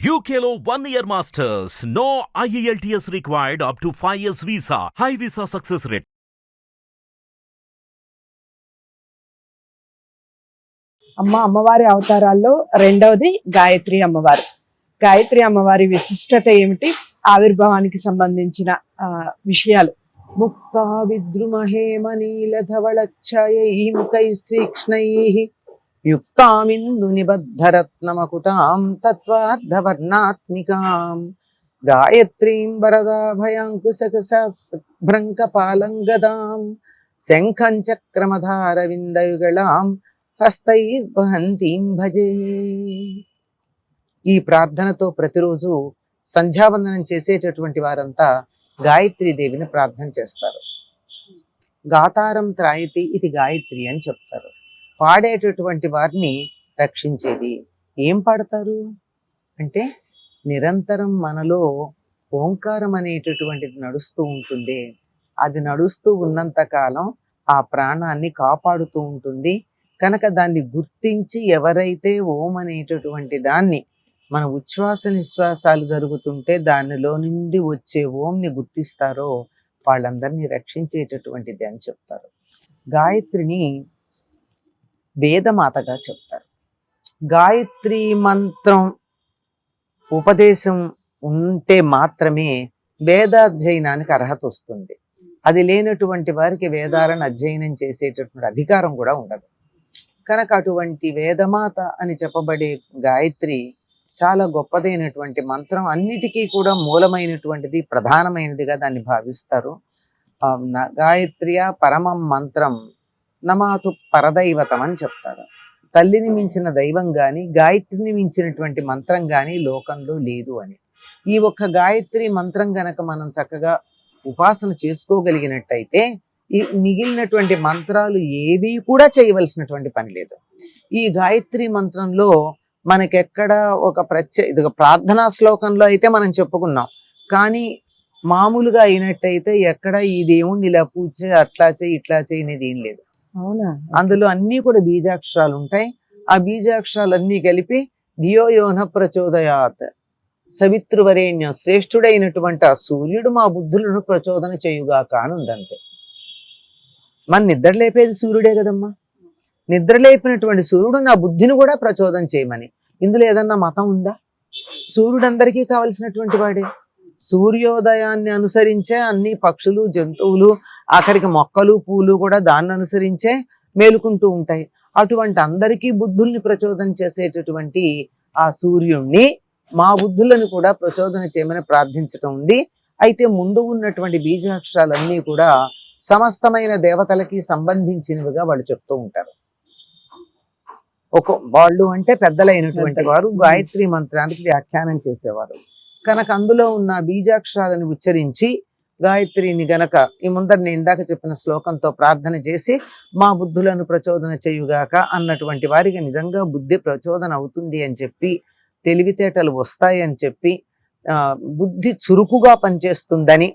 UKLO 1 year masters. No IELTS required up to 5 years visa. High visa success rate. అమ్మవారి అవతారాల్లో రెండవది గాయత్రి అమ్మవారు. గాయత్రి అమ్మవారి విశిష్టత ఏమిటి, ఆవిర్భావానికి సంబంధించిన విషయాలు. ముక్తా విద్రుమహేమనీలధవళఛాయైః యుక్తామిందు నిబద్ధరత్నమకుటాం తత్వార్థవర్ణాత్మికాం గాయత్రీం వరదాభయాంకుశకసాభ్రంకపాలం గదాం శంఖం చక్రమధారవిందయుగళాం హస్తైర్వహంతీం భజే. ఈ ప్రార్థనతో ప్రతిరోజు సంధ్యావందనం చేసేటటువంటి వారంతా గాయత్రీ దేవిని ప్రార్థన చేస్తారు. గాతారం త్రాయతి ఇది గాయత్రి అని చెప్తారు. పాడేటటువంటి వారిని రక్షించేది. ఏం పాడతారు అంటే, నిరంతరం మనలో ఓంకారం అనేటటువంటిది నడుస్తూ ఉంటుంది. అది నడుస్తూ ఉన్నంత కాలం ఆ ప్రాణాన్ని కాపాడుతూ ఉంటుంది. కనుక దాన్ని గుర్తించి ఎవరైతే ఓం అనేటటువంటి దాన్ని మన ఉచ్ఛ్వాస నిశ్వాసాలు జరుగుతుంటే దానిలో నుండి వచ్చే ఓంని గుర్తిస్తారో వాళ్ళందరినీ రక్షించేటటువంటిది అని చెప్తారు. గాయత్రిని వేదమాతగా చెప్తారు. గాయత్రి మంత్రం ఉపదేశం ఉంటే మాత్రమే వేదాధ్యయనానికి అర్హత వస్తుంది. అది లేనటువంటి వారికి వేదాలను అధ్యయనం చేసేటటువంటి అధికారం కూడా ఉండదు. కనుక అటువంటి వేదమాత అని చెప్పబడే గాయత్రి చాలా గొప్పదైనటువంటి మంత్రం. అన్నిటికీ కూడా మూలమైనటువంటిది, ప్రధానమైనదిగా దాన్ని భావిస్తారు. గాయత్ర్య పరమం మంత్రం నమాతు పరదైవతం అని చెప్తారు. తల్లిని మించిన దైవం కానీ గాయత్రిని మించినటువంటి మంత్రం కానీ లోకంలో లేదు అని. ఈ ఒక్క గాయత్రి మంత్రం గనక మనం చక్కగా ఉపాసన చేసుకోగలిగినట్టయితే ఈ మిగిలినటువంటి మంత్రాలు ఏవి కూడా చేయవలసినటువంటి పని లేదు. ఈ గాయత్రి మంత్రంలో మనకెక్కడ ఒక ఇదిగో ప్రార్థనా శ్లోకంలో అయితే మనం చెప్పుకున్నాం, కానీ మామూలుగా అయినట్టయితే ఎక్కడ ఈ దేవుణ్ణి ఇలా పూజ చేయి, అట్లా చేయి, ఇట్లా చేయి అనేది ఏం లేదు. అవునా? అందులో అన్నీ కూడా బీజాక్షరాలు ఉంటాయి. ఆ బీజాక్షరాలన్నీ కలిపి ధియో యోన ప్రచోదయాత్ సవితృవరేణ్యం, శ్రేష్ఠుడైనటువంటి ఆ సూర్యుడు మా బుద్ధులను ప్రచోదన చేయుగాక అని ఉందంతే. మన నిద్ర లేపేది సూర్యుడే కదమ్మా. నిద్ర లేపినటువంటి సూర్యుడు నా బుద్ధిని కూడా ప్రచోదన చేయమని. ఇందులో ఏదన్నా మతం ఉందా? సూర్యుడు అందరికీ కావలసినటువంటి వాడే. సూర్యోదయాన్ని అనుసరించే అన్ని పక్షులు, జంతువులు, ఆఖరికి మొక్కలు, పూలు కూడా దాన్ని అనుసరించే మేలుకుంటూ ఉంటాయి. అటువంటి అందరికీ బుద్ధుల్ని ప్రచోదన చేసేటటువంటి ఆ సూర్యుణ్ణి మా బుద్ధులను కూడా ప్రచోదన చేయమని ప్రార్థించటం ఉంది. అయితే ముందు ఉన్నటువంటి బీజాక్షరాలన్నీ కూడా సమస్తమైన దేవతలకి సంబంధించినవిగా వాళ్ళు చెప్తూ ఉంటారు. వాళ్ళు అంటే పెద్దలైనటువంటి వారు గాయత్రి మంత్రానికి వ్యాఖ్యానం చేసేవారు. కనుక అందులో ఉన్న బీజాక్షరాలను ఉచ్చరించి గాయత్రిని గనక ఈ ముందర నేను ఇందాక చెప్పిన శ్లోకంతో ప్రార్థన చేసి మా బుద్ధులను ప్రచోదన చేయుగాక అన్నటువంటి వారికి నిజంగా బుద్ధి ప్రచోదన అవుతుంది అని చెప్పి, తెలివితేటలు వస్తాయి అని చెప్పి, బుద్ధి చురుకుగా పనిచేస్తుందని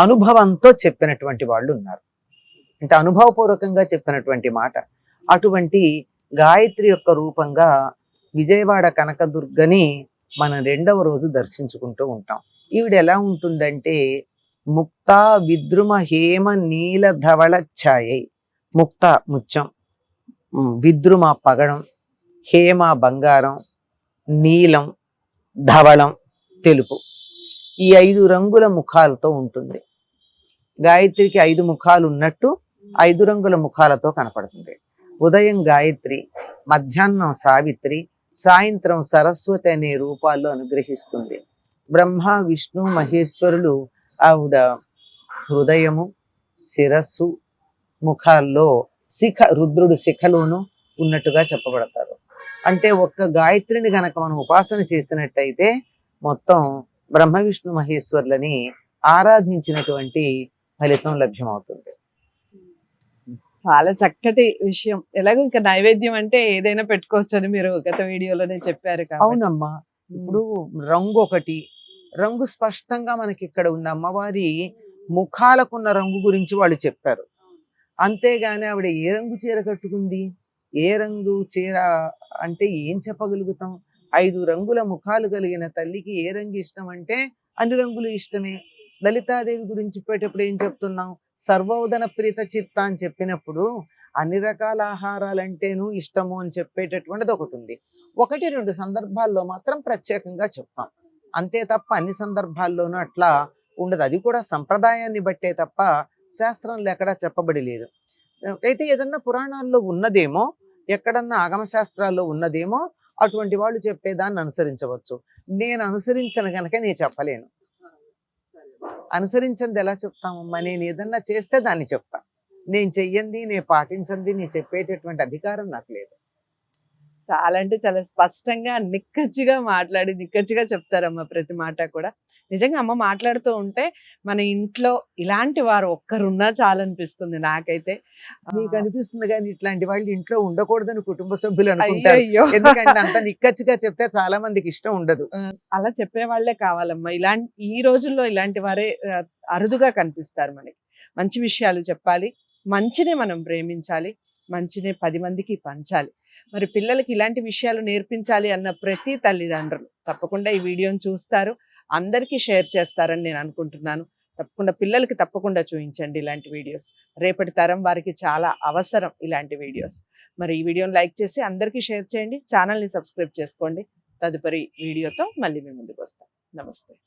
అనుభవంతో చెప్పినటువంటి వాళ్ళు ఉన్నారు. అంటే అనుభవపూర్వకంగా చెప్పినటువంటి మాట. అటువంటి గాయత్రి యొక్క రూపంగా విజయవాడ కనకదుర్గని మనం రెండవ రోజు దర్శించుకుంటూ ఉంటాం. ఈవిడ ఎలా ఉంటుందంటే, ముక్తా విద్రుమ హేమ నీల ధవళ ఛాయై. ముక్త ముత్యం, విద్రుమ పగడం, హేమ బంగారం, నీలం ధవళం తెలుపు, ఈ 5 రంగుల ముఖాలతో ఉంటుంది. గాయత్రికి 5 ముఖాలు ఉన్నట్టు 5 రంగుల ముఖాలతో కనపడుతుంది. ఉదయం గాయత్రి, మధ్యాహ్నం సావిత్రి, సాయంత్రం సరస్వతి అనే రూపాల్లో అనుగ్రహిస్తుంది. బ్రహ్మ, విష్ణు, మహేశ్వరులు ఆవిడ హృదయము, శిరస్సు, ముఖాల్లో రుద్రుడు శిఖలోను ఉన్నట్టుగా చెప్పబడతారు. అంటే ఒక్క గాయత్రిని గనక మనం ఉపాసన చేసినట్టయితే మొత్తం బ్రహ్మ, విష్ణు, మహేశ్వరులని ఆరాధించినటువంటి ఫలితం లభ్యమవుతుంది. చాలా చక్కటి విషయం. ఎలాగో ఇంకా నైవేద్యం అంటే ఏదైనా పెట్టుకోవచ్చు అని మీరు గత వీడియోలోనే చెప్పారు. అవునమ్మా. ఇప్పుడు రంగు ఒకటి, రంగు స్పష్టంగా మనకి ఇక్కడ ఉంది. అమ్మవారి ముఖాలకున్న రంగు గురించి వాళ్ళు చెప్పారు. అంతేగాని ఆవిడ ఏ రంగు చీర కట్టుకుంది, ఏ రంగు చీర అంటే ఏం చెప్పగలుగుతాం? 5 రంగుల ముఖాలు కలిగిన తల్లికి ఏ రంగు ఇష్టం అంటే అన్ని రంగులు ఇష్టమే. లలితాదేవి గురించి చెప్పేటప్పుడు ఏం చెప్తున్నాం? సర్వోదన ప్రీత చిత్త అని చెప్పినప్పుడు అన్ని రకాల ఆహారాలంటేనూ ఇష్టము అని చెప్పేటటువంటిది ఒకటి ఉంది. 1-2 సందర్భాల్లో మాత్రం ప్రత్యేకంగా చెప్తాం. అంతే తప్ప అన్ని సందర్భాల్లోనూ అట్లా ఉండదు. అది కూడా సంప్రదాయాన్ని బట్టే తప్ప శాస్త్రంలో ఎక్కడా చెప్పబడి లేదు. అయితే ఏదన్నా పురాణాల్లో ఉన్నదేమో, ఎక్కడన్నా ఆగమ శాస్త్రాల్లో ఉన్నదేమో అటువంటి వాళ్ళు చెప్పేదాన్ని అనుసరించవచ్చు. నేను అనుసరించను గనక నేను చెప్పలేను. అనుసరించింది ఎలా చెప్తామమ్మా? నేను ఏదన్నా చేస్తే దాన్ని చెప్తా. నేను చెయ్యంది, నేను పాటించంది, నేను చెప్పేటటువంటి అధికారం నాకు లేదు. చాలా అంటే చాలా స్పష్టంగా నిక్కచ్చిగా మాట్లాడి నిక్కచ్చిగా చెప్తారమ్మ ప్రతి మాట కూడా. నిజంగా అమ్మ మాట్లాడుతూ ఉంటే మన ఇంట్లో ఇలాంటి వారు ఒక్కరున్నా చాలనిపిస్తుంది నాకైతే. నీకు అనిపిస్తుంది కానీ ఇట్లాంటి వాళ్ళు ఇంట్లో ఉండకూడదని కుటుంబ సభ్యులు అనుకుంటారు. అయ్యయ్యో! ఎందుకంటే అంత నిక్కచ్చిగా చెప్తే చాలా మందికి ఇష్టం ఉండదు. అలా చెప్పే వాళ్ళే కావాలమ్మా. ఈ రోజుల్లో ఇలాంటి వారే అరుదుగా కనిపిస్తారు మనకి. మంచి విషయాలు చెప్పాలి, మంచినే మనం ప్రేమించాలి, మంచినే 10 మందికి పంచాలి. మరి పిల్లలకి ఇలాంటి విషయాలు నేర్పించాలి అన్న ప్రతి తల్లిదండ్రులు తప్పకుండా ఈ వీడియోని చూస్తారు, అందరికీ షేర్ చేస్తారని నేను అనుకుంటున్నాను. తప్పకుండా పిల్లలకి తప్పకుండా చూపించండి ఇలాంటి వీడియోస్. రేపటి తరం వారికి చాలా అవసరం ఇలాంటి వీడియోస్. మరి ఈ వీడియోని లైక్ చేసి అందరికీ షేర్ చేయండి, ఛానల్ని సబ్స్క్రైబ్ చేసుకోండి. తదుపరి వీడియోతో మళ్ళీ మీ ముందుకు వస్తాం. నమస్తే.